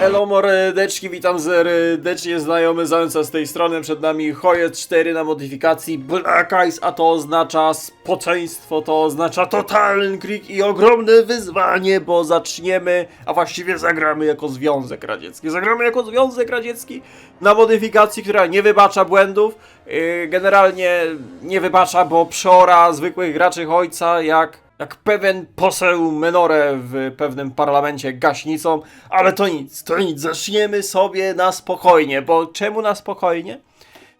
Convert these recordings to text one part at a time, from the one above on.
Elo mordeczki, witam serdecznie znajomy Zająca z tej strony. Przed nami Hojec 4 na modyfikacji Black Ice, a to oznacza spoceństwo, to oznacza totalny krik i ogromne wyzwanie, bo zaczniemy, a właściwie zagramy jako Związek Radziecki. Zagramy jako Związek Radziecki na modyfikacji, która nie wybacza błędów, generalnie nie wybacza, bo przeora zwykłych graczy Hojca jak pewien poseł Menore w pewnym parlamencie gaśnicą, ale to nic, zaczniemy sobie na spokojnie, bo czemu na spokojnie?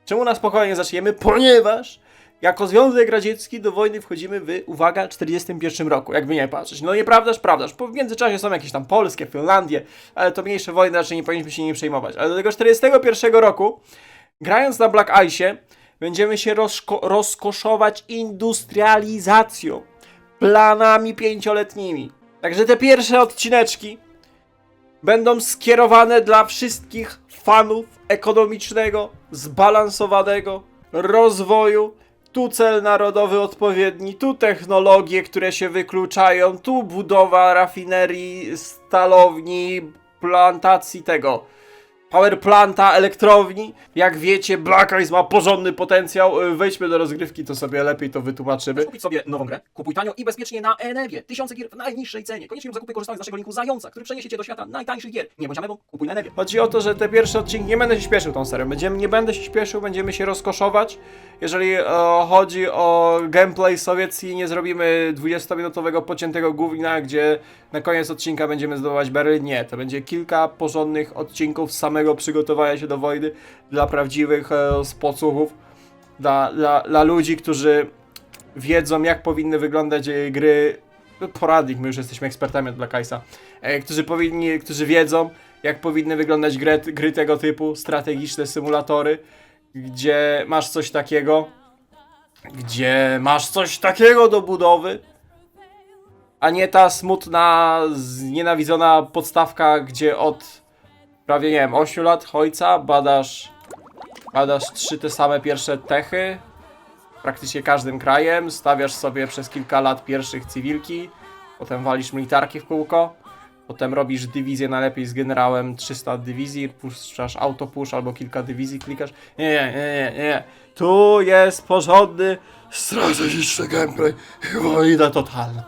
Czemu na spokojnie zaczniemy? Ponieważ jako Związek Radziecki do wojny wchodzimy w, uwaga, 41 roku, jakby nie patrzeć. No nieprawdaż, prawdaż, bo w międzyczasie są jakieś tam polskie, Finlandie, ale to mniejsze wojny, raczej nie powinniśmy się nimi przejmować. Ale do tego 41 roku, grając na Black Ice'ie, będziemy się rozkoszować industrializacją. Planami 5-letnimi. Także te pierwsze odcineczki będą skierowane dla wszystkich fanów ekonomicznego, zbalansowanego rozwoju. Tu cel narodowy odpowiedni, tu technologie, które się wykluczają, tu budowa rafinerii, stalowni, plantacji tego powerplanta, elektrowni. Jak wiecie, Black Ice ma porządny potencjał. Wejdźmy do rozgrywki, to sobie lepiej to wytłumaczymy. Kupić sobie nową grę, kupuj tanio i bezpiecznie na Enewie. Tysiące gier w najniższej cenie. Koniecznie lub zakupy korzystając z naszego linku Zająca, który przeniesie cię do świata najtańszych gier. Nie bądź amebą, kupuj na Enewie. Chodzi o to, że te pierwsze odcinki, nie będę się śpieszył tą serią, nie będę się śpieszył, będziemy się rozkoszować. Jeżeli chodzi o gameplay sowiecki, nie zrobimy 20-minutowego pociętego gówna, gdzie na koniec odcinka będziemy zdobywać Berlin. Nie, to będzie kilka porządnych odcinków samego przygotowania się do wojny dla prawdziwych spocuchów, dla ludzi, którzy wiedzą, jak powinny wyglądać gry. Poradnik, my już jesteśmy ekspertami od Black Ice'a, którzy wiedzą, jak powinny wyglądać gry tego typu, strategiczne symulatory, gdzie masz coś takiego do budowy, a nie ta smutna, znienawidzona podstawka, gdzie od prawie, nie wiem, 8 lat Hojca badasz 3 te same pierwsze techy, praktycznie każdym krajem, stawiasz sobie przez kilka lat pierwszych cywilki, potem walisz militarki w kółko, potem robisz dywizję najlepiej z generałem 300 dywizji, puszczasz autopush albo kilka dywizji, klikasz. Nie. Tu jest porządny, strategiczny gameplay i wojna totalna.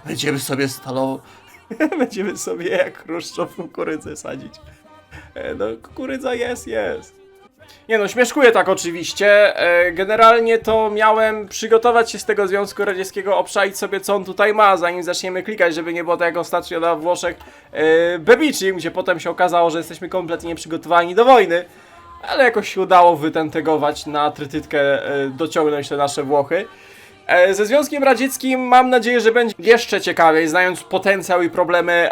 Będziemy sobie będziemy sobie jak Chruszczow kukurydzę sadzić. No, kukurydza jest. Nie no, śmieszkuję tak oczywiście. Generalnie to miałem przygotować się z tego Związku Radzieckiego, obszaić sobie, co on tutaj ma, zanim zaczniemy klikać, żeby nie było tak jak ostatnio na Włoszech Bebicim, gdzie potem się okazało, że jesteśmy kompletnie nieprzygotowani do wojny. Ale jakoś się udało wytentegować na trytytkę, dociągnąć te nasze Włochy. Ze Związkiem Radzieckim mam nadzieję, że będzie jeszcze ciekawiej, znając potencjał i problemy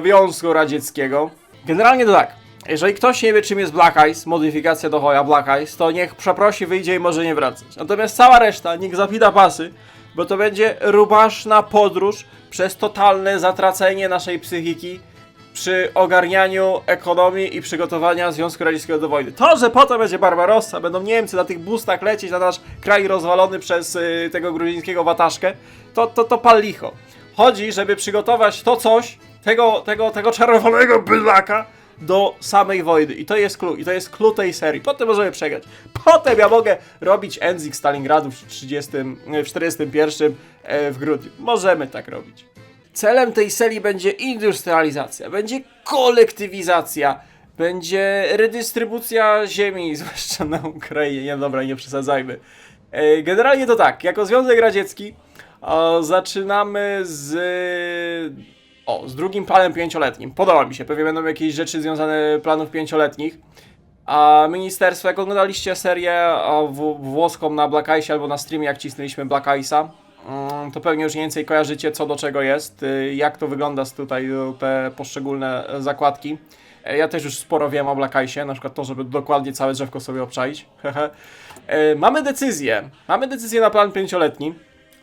Związku Radzieckiego. Generalnie to tak. Jeżeli ktoś nie wie, czym jest Black Ice, modyfikacja do Hoja Black Ice, to niech przeprosi, wyjdzie i może nie wracać. Natomiast cała reszta niech zapina pasy, bo to będzie rubaszna podróż przez totalne zatracenie naszej psychiki przy ogarnianiu ekonomii i przygotowania Związku Radzieckiego do wojny. To, że potem będzie Barbarossa, będą Niemcy na tych bustach lecieć na nasz kraj rozwalony przez tego gruzińskiego wataszkę, to pal licho. Chodzi, żeby przygotować to coś, tego czerwonego bydlaka, do samej wojny. I to jest clue tej serii. Potem możemy przegrać. Potem ja mogę robić Enzik Stalingradu w 41 w grudniu. Możemy tak robić. Celem tej serii będzie industrializacja, będzie kolektywizacja, będzie redystrybucja ziemi, zwłaszcza na Ukrainie. Nie, dobra, nie przesadzajmy. Generalnie to tak, jako Związek Radziecki zaczynamy z drugim planem 5-letnim. Podoba mi się, pewnie będą jakieś rzeczy związane planów 5-letnich. A ministerstwo, jak oglądaliście serię włoską na Black Ice albo na streamie, jak cisnęliśmy Black Ice'a, to pewnie już mniej więcej kojarzycie, co do czego jest, jak to wygląda tutaj, te poszczególne zakładki. Ja też już sporo wiem o Black Ice'ie, na przykład to, żeby dokładnie całe drzewko sobie obczaić. Mamy decyzję na plan 5-letni.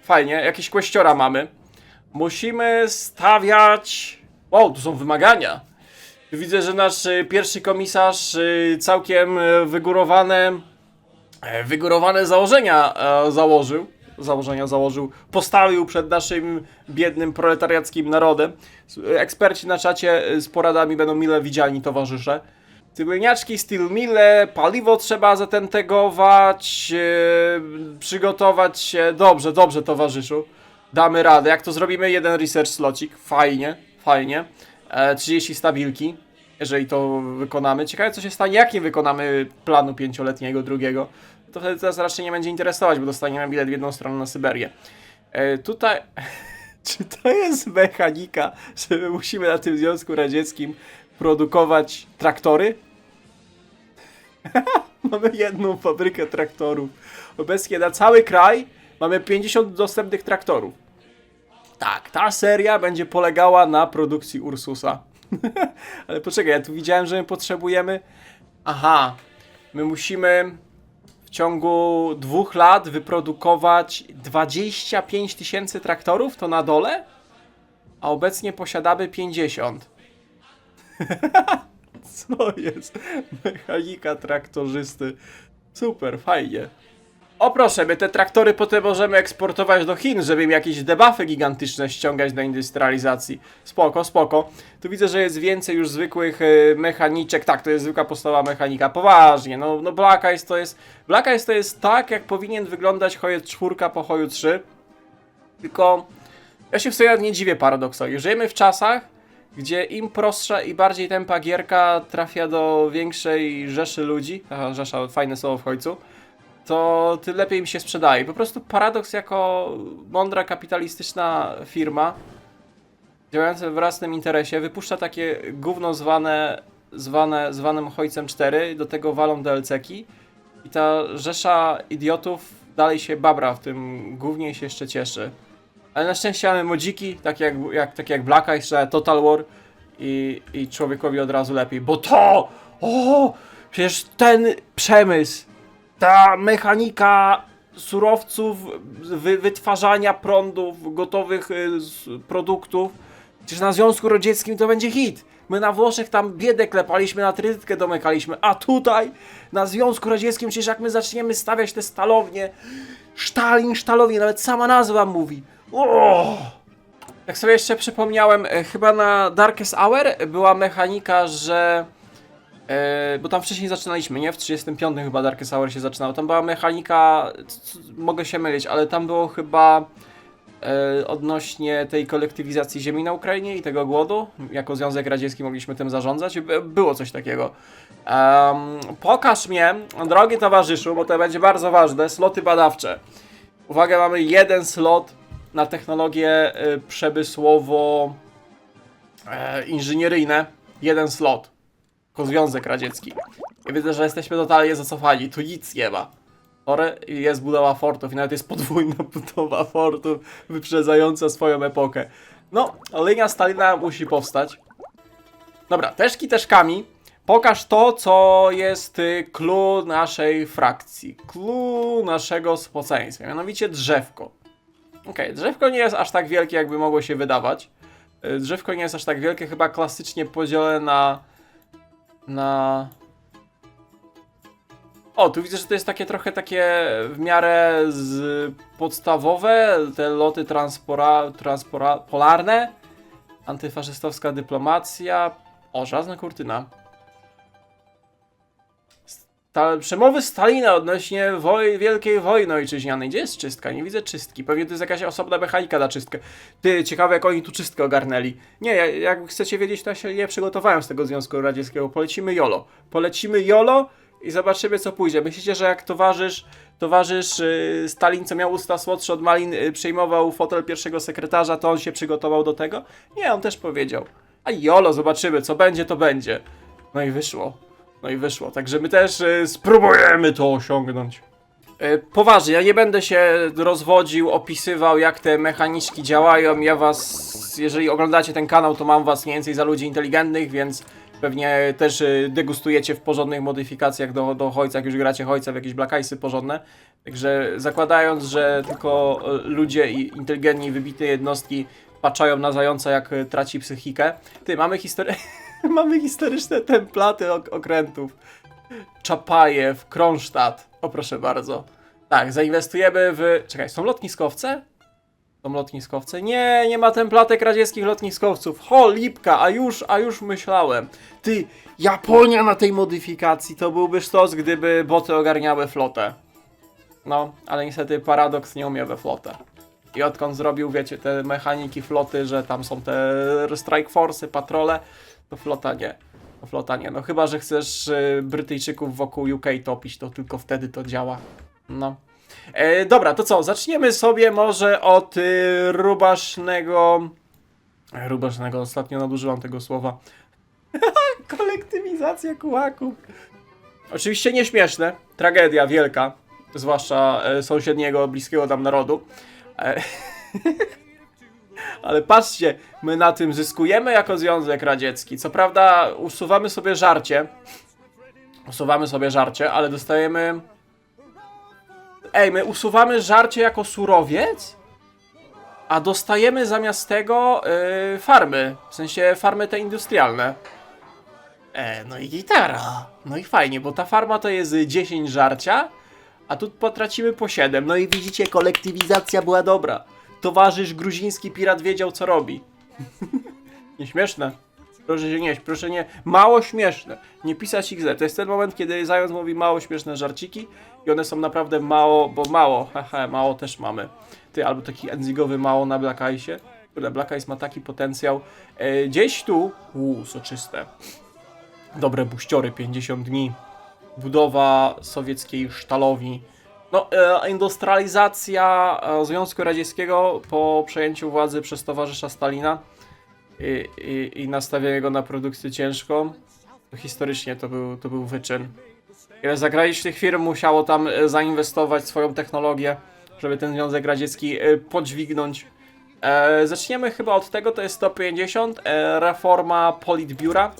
Fajnie, jakieś kwestiora mamy. Musimy stawiać... Wow, tu są wymagania. Widzę, że nasz pierwszy komisarz całkiem wygórowane założenia założył. założenia założył, postawił przed naszym biednym proletariackim narodem. Eksperci na czacie z poradami będą mile widziani towarzysze. Cybulniaczki, steel mile, paliwo trzeba zatentegować, przygotować się. Dobrze, dobrze towarzyszu. Damy radę. Jak to zrobimy? Jeden research slocik. Fajnie, fajnie. 30 stabilki, jeżeli to wykonamy. Ciekawe co się stanie, jak nie wykonamy planu 5-letniego drugiego. To wtedy nas raczej nie będzie interesować, bo dostaniemy bilet w jedną stronę na Syberię. Tutaj... Czy to jest mechanika, że my musimy na tym Związku Radzieckim produkować traktory? Mamy jedną fabrykę traktorów. Obecnie na cały kraj mamy 50 dostępnych traktorów. Tak, ta seria będzie polegała na produkcji Ursusa. Ale poczekaj, ja tu widziałem, że my potrzebujemy... Aha, my musimy w ciągu 2 lat wyprodukować 25 000 traktorów, to na dole? A obecnie posiadamy 50. Co jest? Mechanika traktorzysty. Super, fajnie. O proszę, my te traktory potem możemy eksportować do Chin, żeby im jakieś debuffy gigantyczne ściągać do industrializacji. Spoko, spoko. Tu widzę, że jest więcej już zwykłych mechaniczek. Tak, to jest zwykła podstawowa mechanika. Poważnie, no Black Ice to jest... Black Ice to jest tak, jak powinien wyglądać Hojec 4 po Hoju 3. Tylko... Ja się w sobie nie dziwię paradoksowi. Żyjemy w czasach, gdzie im prostsza i bardziej tempa gierka trafia do większej rzeszy ludzi. Aha, rzesza, fajne słowo w Hojcu. To tym lepiej im się sprzedaje. Po prostu Paradox jako mądra, kapitalistyczna firma działająca w własnym interesie wypuszcza takie gówno zwanym Hojcem 4, do tego walą DLC-ki i ta rzesza idiotów dalej się babra w tym gównie i się jeszcze cieszy. Ale na szczęście mamy modziki, takie jak Black Ice, Total War i człowiekowi od razu lepiej, bo to! O! Przecież ten przemysł, ta mechanika surowców, wytwarzania prądów, gotowych produktów, przecież na Związku Radzieckim to będzie hit. My na Włoszech tam biedę klepaliśmy, na trytytkę domykaliśmy, a tutaj na Związku Radzieckim przecież jak my zaczniemy stawiać te stalownie, sztalownie, nawet sama nazwa mówi. O! Jak sobie jeszcze przypomniałem, chyba na Darkest Hour była mechanika, że... bo tam wcześniej zaczynaliśmy, nie? W 35 chyba Darkest Hour się zaczynało. Tam była mechanika, mogę się mylić, ale tam było chyba odnośnie tej kolektywizacji ziemi na Ukrainie i tego głodu. Jako Związek Radziecki mogliśmy tym zarządzać. Było coś takiego. Pokaż mnie, drogi towarzyszu, bo to będzie bardzo ważne, sloty badawcze. Uwaga, mamy jeden slot na technologie przemysłowo-inżynieryjne. Jeden slot. Jako Związek Radziecki. I widzę, że jesteśmy totalnie zacofani. Tu nic nie ma. Jest budowa fortów i nawet jest podwójna budowa fortów wyprzedzająca swoją epokę. No, linia Stalina musi powstać. Dobra, teszki teszkami. Pokaż to, co jest clue naszej frakcji. Clue naszego spoceństwa. Mianowicie drzewko. Okej, drzewko nie jest aż tak wielkie, jakby mogło się wydawać. Drzewko nie jest aż tak wielkie, chyba klasycznie podzielone na... O, tu widzę, że to jest trochę takie w miarę podstawowe, te loty polarne, antyfaszystowska dyplomacja, o, żelazna kurtyna. Przemowy Stalina odnośnie Wielkiej Wojny Ojczyźnianej. Gdzie jest czystka? Nie widzę czystki. Pewnie to jest jakaś osobna mechanika na czystkę. Ty, ciekawe jak oni tu czystkę ogarnęli. Nie, jak chcecie wiedzieć, to ja się nie przygotowałem z tego Związku Radzieckiego. Polecimy YOLO. Polecimy YOLO i zobaczymy co pójdzie. Myślicie, że jak towarzysz Stalin, co miał usta słodsze od malin, przejmował fotel pierwszego sekretarza, to on się przygotował do tego? Nie, on też powiedział. A YOLO, zobaczymy, co będzie, to będzie. No i wyszło. No i wyszło, także my też spróbujemy to osiągnąć. Poważnie, ja nie będę się rozwodził, opisywał jak te mechaniczki działają. Ja was, jeżeli oglądacie ten kanał, to mam was mniej więcej za ludzi inteligentnych, więc pewnie też degustujecie w porządnych modyfikacjach do Hojca, jak już gracie Hojca w jakieś Black Ice'y porządne. Także zakładając, że tylko ludzie i inteligentni, wybitne jednostki patrzają na zająca jak traci psychikę. Ty, mamy historię... Mamy historyczne templaty okrętów. Czapajew, Kronstadt. O proszę bardzo. Tak, zainwestujemy w... Czekaj, są lotniskowce? Są lotniskowce? Nie, nie ma templatek radzieckich lotniskowców. Ho, lipka, a już myślałem. Ty, Japonia na tej modyfikacji to byłby sztos, gdyby boty ogarniały flotę. No, ale niestety Paradox nie umie we flotę. I odkąd zrobił, wiecie, te mechaniki floty, że tam są te strike force'y, patrole, to flota nie. To flota nie. No chyba, że chcesz Brytyjczyków wokół UK topić, to tylko wtedy to działa. No. Dobra, to co? Zaczniemy sobie może od rubasznego... Rubasznego, ostatnio nadużyłam tego słowa. Kolektywizacja kułaków. Oczywiście nieśmieszne. Tragedia wielka. Zwłaszcza sąsiedniego, bliskiego nam narodu. Ale patrzcie, my na tym zyskujemy jako Związek Radziecki. Co prawda usuwamy sobie żarcie. Ale dostajemy... Ej, my usuwamy żarcie jako surowiec? A dostajemy zamiast tego farmy. W sensie farmy te industrialne. No i gitara. No i fajnie, bo ta farma to jest 10 żarcia, a tu potracimy po 7. No i widzicie, kolektywizacja była dobra. Towarzysz gruziński pirat wiedział, co robi. Nieśmieszne. Proszę się nieść, proszę nie... Mało śmieszne. Nie pisać XZ. To jest ten moment, kiedy Zając mówi mało śmieszne żarciki i one są naprawdę mało, bo mało. Haha, mało też mamy. Ty, albo taki enzigowy mało na Black Ice'ie. Kurde, Black Ice ma taki potencjał. Gdzieś tu... soczyste. Dobre buściory, 50 dni. Budowa sowieckiej sztalowni. No, industrializacja Związku Radzieckiego po przejęciu władzy przez towarzysza Stalina i nastawienie go na produkcję ciężką, to historycznie to był wyczyn. Ile zagranicznych firm musiało tam zainwestować swoją technologię, żeby ten Związek Radziecki podźwignąć. Zaczniemy chyba od tego, to jest 150, reforma Politbiura.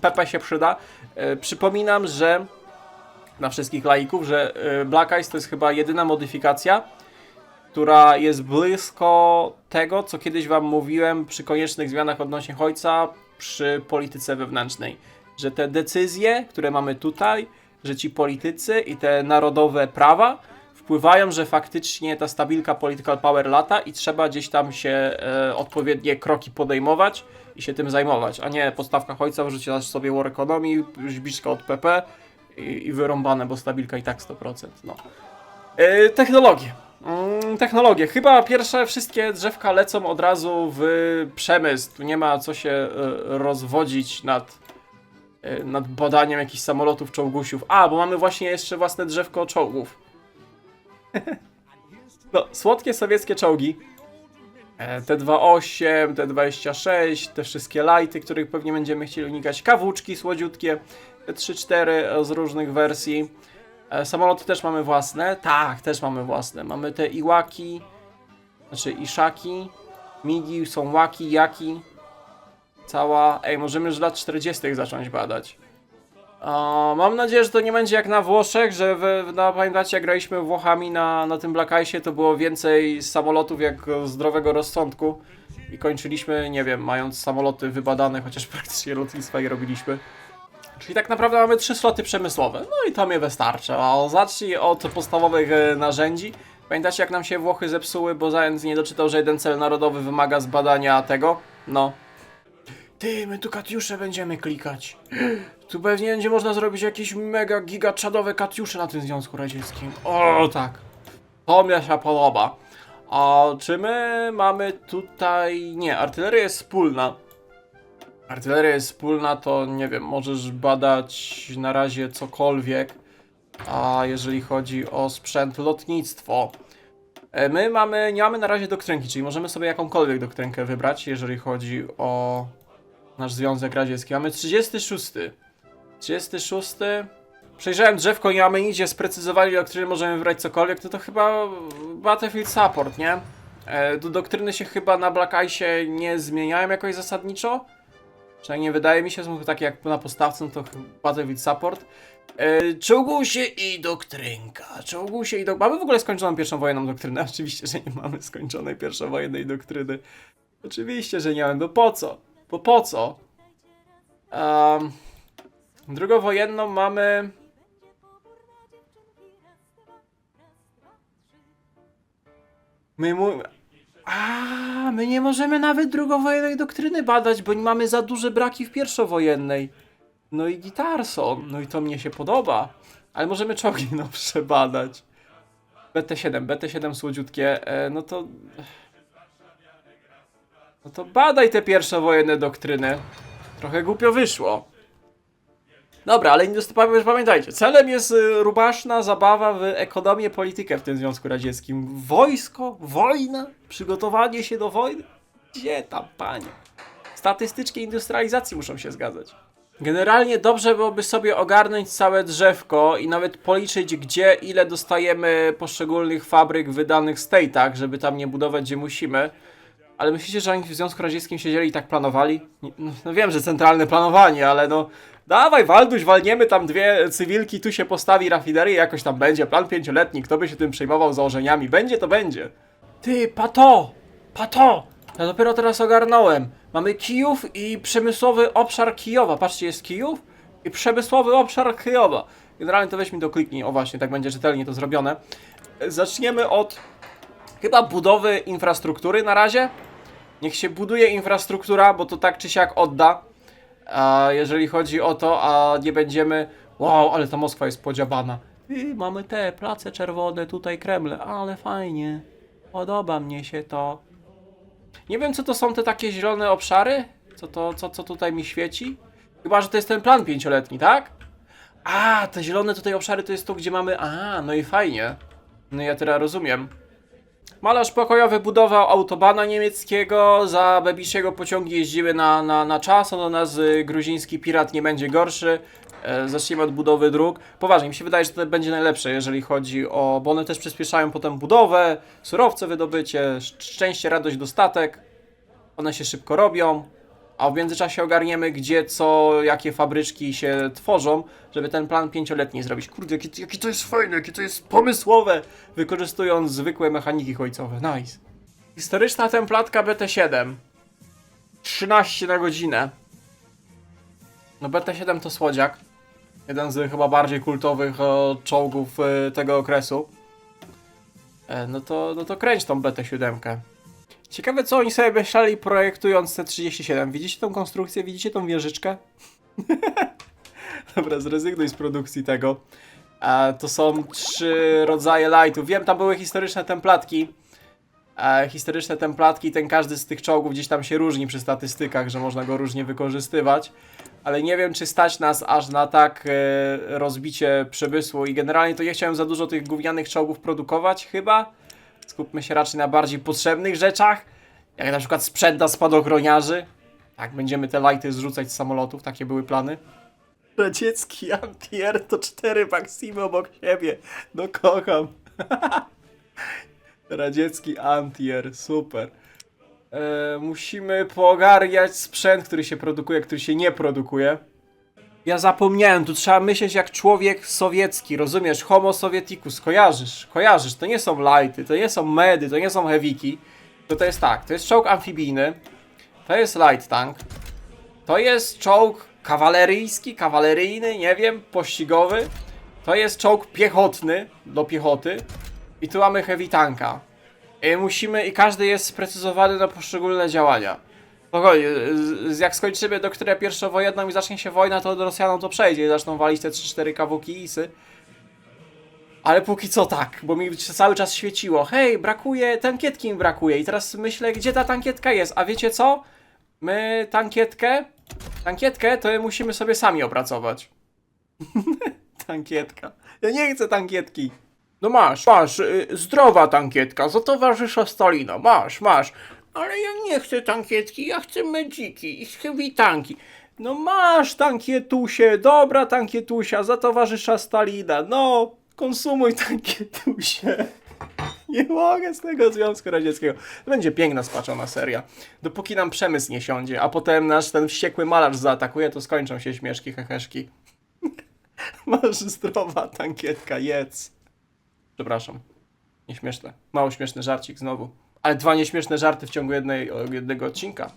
PP się przyda. Przypominam, że dla wszystkich laików, że Black Ice to jest chyba jedyna modyfikacja, która jest blisko tego, co kiedyś wam mówiłem przy koniecznych zmianach odnośnie Hojca przy polityce wewnętrznej. Że te decyzje, które mamy tutaj, że ci politycy i te narodowe prawa wpływają, że faktycznie ta stabilka political power lata i trzeba gdzieś tam się odpowiednie kroki podejmować i się tym zajmować, a nie podstawka Hojca, wrzucić sobie war economy, żbiczka od PP i wyrąbane, bo stabilka i tak 100%. No. Technologie. Technologie. Chyba pierwsze wszystkie drzewka lecą od razu w przemysł. Tu nie ma co się rozwodzić nad badaniem jakichś samolotów, czołgusiów. A, bo mamy właśnie jeszcze własne drzewko czołgów. No, słodkie sowieckie czołgi. T-28, T-26, te wszystkie lighty, których pewnie będziemy chcieli unikać. Kawuczki słodziutkie. T-3-4 z różnych wersji. Samoloty też mamy własne. Tak, też mamy własne. Mamy te Iłaki, znaczy Iszaki, Migi, są Łaki, Jaki. Cała... Ej, możemy już lat 40. zacząć badać. Mam nadzieję, że to nie będzie jak na Włoszech, że pamiętacie, jak graliśmy Włochami na tym Black Ice'ie, to było więcej samolotów jak zdrowego rozsądku. I kończyliśmy, nie wiem, mając samoloty wybadane, chociaż praktycznie lotnictwa je robiliśmy. Czyli tak naprawdę mamy 3 sloty przemysłowe. No i to mnie wystarczy. A zacznij od podstawowych narzędzi. Pamiętacie, jak nam się Włochy zepsuły, bo Zając nie doczytał, że jeden cel narodowy wymaga zbadania tego? No. Ty, my tu katiusze będziemy klikać. Tu pewnie będzie można zrobić jakieś mega giga czadowe katiusze na tym Związku Radzieckim. O, tak. To mi się podoba. A czy my mamy tutaj... Nie, artyleria jest wspólna. Artyleria jest wspólna, to nie wiem, możesz badać na razie cokolwiek. A jeżeli chodzi o sprzęt, lotnictwo. My nie mamy na razie doktrynki, czyli możemy sobie jakąkolwiek doktrynkę wybrać, jeżeli chodzi o nasz Związek Radziecki. Mamy 36. 36. Przejrzałem drzewko, nie mamy nigdzie sprecyzowali doktryny, możemy wybrać cokolwiek, to chyba Battlefield Support, nie? Do doktryny się chyba na Black Ice'ie nie zmieniają jakoś zasadniczo. Przynajmniej wydaje mi się, że takie jak na postawce, to Battlefield Support. Czołgusie i doktrynka. Czołgusie i Mamy w ogóle skończoną pierwszą wojenną doktrynę? Oczywiście, że nie mamy skończonej pierwszowojennej doktryny. Oczywiście, że nie mamy, bo po co? Bo po co? Drugowojenną mamy... My nie możemy nawet drugowojennej doktryny badać, bo mamy za duże braki w pierwszowojennej. No i Gitarson, no i to mnie się podoba. Ale możemy czołgi nowsze badać. BT7 słodziutkie, no to... No to badaj te pierwszowojenne doktryny. Trochę głupio wyszło. Dobra, ale pamiętajcie, celem jest rubaszna zabawa w ekonomię, politykę w tym Związku Radzieckim. Wojsko, wojna, przygotowanie się do wojny. Gdzie tam, panie? Statystyczki industrializacji muszą się zgadzać. Generalnie dobrze byłoby sobie ogarnąć całe drzewko i nawet policzyć, gdzie, ile dostajemy poszczególnych fabryk w wydanych state'ach, żeby tam nie budować, gdzie musimy. Ale myślicie, że oni w Związku Radzieckim siedzieli i tak planowali? No wiem, że centralne planowanie, ale no... Dawaj, Walduś, walniemy tam dwie cywilki, tu się postawi rafinerię, jakoś tam będzie. Plan 5-letni, kto by się tym przejmował założeniami? Będzie to będzie. Ty, Pato! Ja dopiero teraz ogarnąłem. Mamy Kijów i przemysłowy obszar Kijowa. Patrzcie, jest Kijów i przemysłowy obszar Kijowa. Generalnie to weź mi to kliknij. O właśnie, tak będzie czytelnie to zrobione. Zaczniemy od chyba budowy infrastruktury na razie. Niech się buduje infrastruktura, bo to tak czy siak odda. A jeżeli chodzi o to, a nie będziemy... Wow, ale ta Moskwa jest podziabana. Mamy te place czerwone, tutaj Kremle, ale fajnie. Podoba mnie się to. Nie wiem, co to są te takie zielone obszary? Co tutaj mi świeci? Chyba, że to jest ten plan 5-letni, tak? A, te zielone tutaj obszary to jest to, gdzie mamy... A, no i fajnie. No ja teraz rozumiem. Malarz pokojowy budował autobana niemieckiego, za Bebisiego pociągi jeździły na czas, do nas gruziński pirat nie będzie gorszy. Zacznijmy od budowy dróg. Poważnie, mi się wydaje, że to będzie najlepsze, jeżeli chodzi o... bo one też przyspieszają potem budowę, surowce wydobycie, szczęście, radość, dostatek. One się szybko robią, a w międzyczasie ogarniemy, gdzie, co, jakie fabryczki się tworzą, żeby ten plan 5-letni zrobić. Kurde, jakie to jest fajne, jakie to jest pomysłowe, wykorzystując zwykłe mechaniki ojcowe. Nice. Historyczna templatka BT7. 13 na godzinę. No BT7 to słodziak. Jeden z chyba bardziej kultowych czołgów tego okresu. No to kręć tą BT7. Ciekawe, co oni sobie myśleli, projektując T-37. Widzicie tą konstrukcję? Widzicie tą wieżyczkę? Dobra, zrezygnuj z produkcji tego. To są 3 rodzaje lightów. Wiem, tam były historyczne templatki. Historyczne templatki, ten każdy z tych czołgów gdzieś tam się różni przy statystykach, że można go różnie wykorzystywać. Ale nie wiem, czy stać nas aż na tak rozbicie przemysłu. I generalnie to nie chciałem za dużo tych gównianych czołgów produkować, chyba. Skupmy się raczej na bardziej potrzebnych rzeczach, jak na przykład sprzęt dla spadochroniarzy. Tak, będziemy te lighty zrzucać z samolotów, takie były plany. Radziecki anti-air to 4 Maksimy obok siebie. No kocham. Radziecki anti-air, super. Musimy poogarniać sprzęt, który się produkuje, który się nie produkuje. Ja zapomniałem, tu trzeba myśleć jak człowiek sowiecki, rozumiesz? Homo sovieticus, kojarzysz, to nie są lighty, to nie są medy, to nie są heaviki. To jest tak, to jest czołg amfibijny, to jest light tank, to jest czołg kawaleryjny, nie wiem, pościgowy, to jest czołg piechotny, do piechoty i tu mamy heavy tanka. I każdy jest sprecyzowany na poszczególne działania. Spokojnie, jak skończymy doktrynę pierwszowojenną i zacznie się wojna, to Rosjanom to przejdzie i zaczną walić te 3-4 kawuki i isy. Ale póki co tak, bo mi cały czas świeciło. Hej, brakuje, tankietki mi brakuje. I teraz myślę, gdzie ta tankietka jest. A wiecie co? My tankietkę to musimy sobie sami opracować. Tankietka. Ja nie chcę tankietki. No masz, zdrowa tankietka, za towarzysza Stalina, masz. Ale ja nie chcę tankietki, ja chcę medziki i heavy tanki. No masz tankietusie, dobra tankietusia, za towarzysza Stalina, no konsumuj tankietusie. Nie mogę z tego Związku Radzieckiego. To będzie piękna, spaczona seria. Dopóki nam przemysł nie siądzie, a potem nasz ten wściekły malarz zaatakuje, to skończą się śmieszki, heheszki. Masz zdrowa tankietka, jedz. Przepraszam. Nieśmieszne. Mało śmieszny żarcik znowu. Ale 2 nieśmieszne żarty w ciągu jednego odcinka.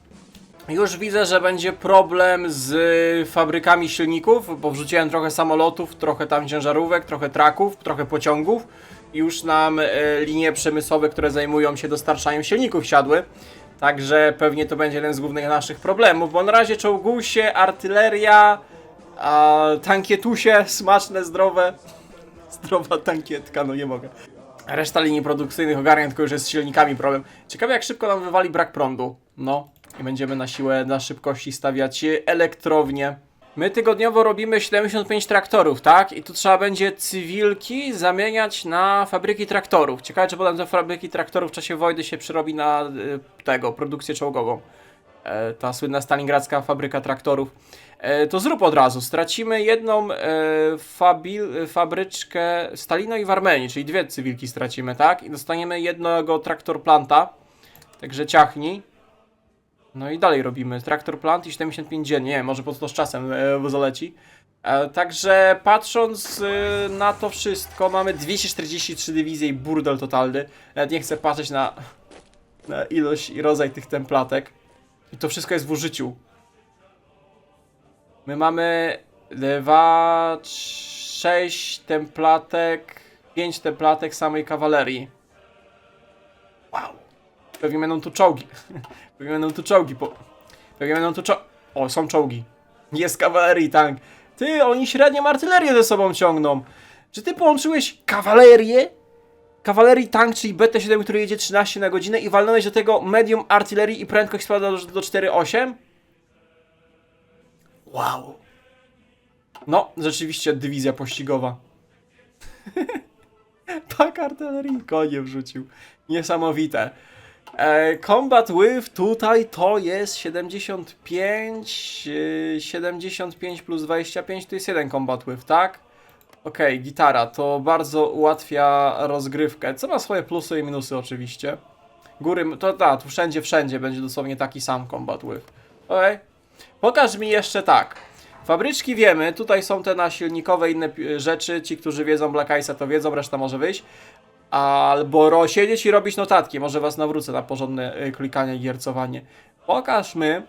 Już widzę, że będzie problem z fabrykami silników, bo wrzuciłem trochę samolotów, trochę tam ciężarówek, trochę traków, trochę pociągów. już nam linie przemysłowe, które zajmują się dostarczaniem silników siadły. Także pewnie to będzie jeden z głównych naszych problemów, bo na razie czołgusie, artyleria, tankietusie, smaczne, zdrowe. Zdrowa tankietka, no nie mogę. Reszta linii produkcyjnych ogarnia, tylko już jest z silnikami problem. Ciekawe jak szybko nam wywali brak prądu. No, i będziemy na siłę, na szybkości stawiać elektrownie. My tygodniowo robimy 75 traktorów, tak? I tu trzeba będzie cywilki zamieniać na fabryki traktorów. Ciekawe, czy potem te fabryki traktorów w czasie wojny się przerobi na produkcję czołgową. Ta słynna stalingradzka fabryka traktorów. To zrób od razu. Stracimy jedną fabryczkę Stalino i w Armenii, czyli 2 cywilki stracimy, tak? I dostaniemy jednego traktor planta. Także ciachnij. No i dalej robimy traktor plant i 75 dziennie. Nie wiem, może po prostu z czasem zaleci. Także patrząc na to wszystko, mamy 243 dywizje i burdel totalny. Nawet nie chcę patrzeć na ilość i rodzaj tych templatek. I to wszystko jest w użyciu. My mamy 2, 6 templatek, 5 templatek samej kawalerii. Wow. Pewnie będą tu czołgi. Pewnie będą tu czołgi. Pewnie będą tu czołgi. O, są czołgi. Jest kawalerii tank. Ty, oni średnią artylerię ze sobą ciągną. Czy ty połączyłeś kawalerię? Kawalerii tank, czyli BT-7, który jedzie 13 na godzinę i walnąłeś do tego medium artylerii i prędkość spada do 4,8? Wow. No, rzeczywiście dywizja pościgowa. Tak, artylerii konie wrzucił. Niesamowite. Combat with tutaj to jest 75, 75 plus 25 to jest 1 combat with, tak? Okej, gitara, to bardzo ułatwia rozgrywkę, co ma swoje plusy i minusy oczywiście. Góry, tu wszędzie będzie dosłownie taki sam combat with. Okej. Pokaż mi jeszcze tak. Fabryczki wiemy, tutaj są te nasilnikowe inne rzeczy, ci, którzy wiedzą Black Ice'a to wiedzą, reszta może wyjść. Albo siedzieć i robić notatki, może was nawrócę na porządne klikanie i giercowanie. Pokażmy,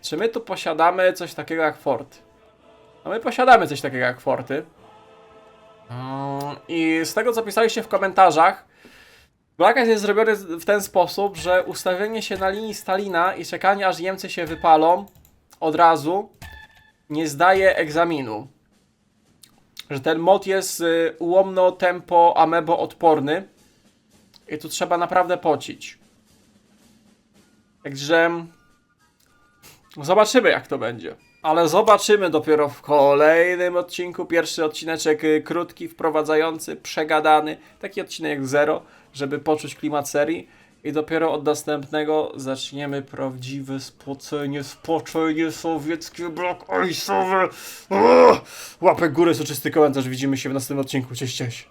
czy my tu posiadamy coś takiego jak fort. No my posiadamy coś takiego jak forty. I z tego co pisaliście w komentarzach, Black Ice jest zrobiony w ten sposób, że ustawienie się na linii Stalina i czekanie aż Niemcy się wypalą od razu nie zdaje egzaminu. Że ten mod jest ułomno tempo amebo odporny i tu trzeba naprawdę pocić. Także zobaczymy jak to będzie. Ale zobaczymy dopiero w kolejnym odcinku. Pierwszy odcineczek krótki, wprowadzający, przegadany. Taki odcinek jak 0, żeby poczuć klimat serii. I dopiero od następnego zaczniemy prawdziwe spoczenie sowieckie, Black Ice'owe. Łapek górę, soczysty komentarz. Widzimy się w następnym odcinku. Cześć, cześć.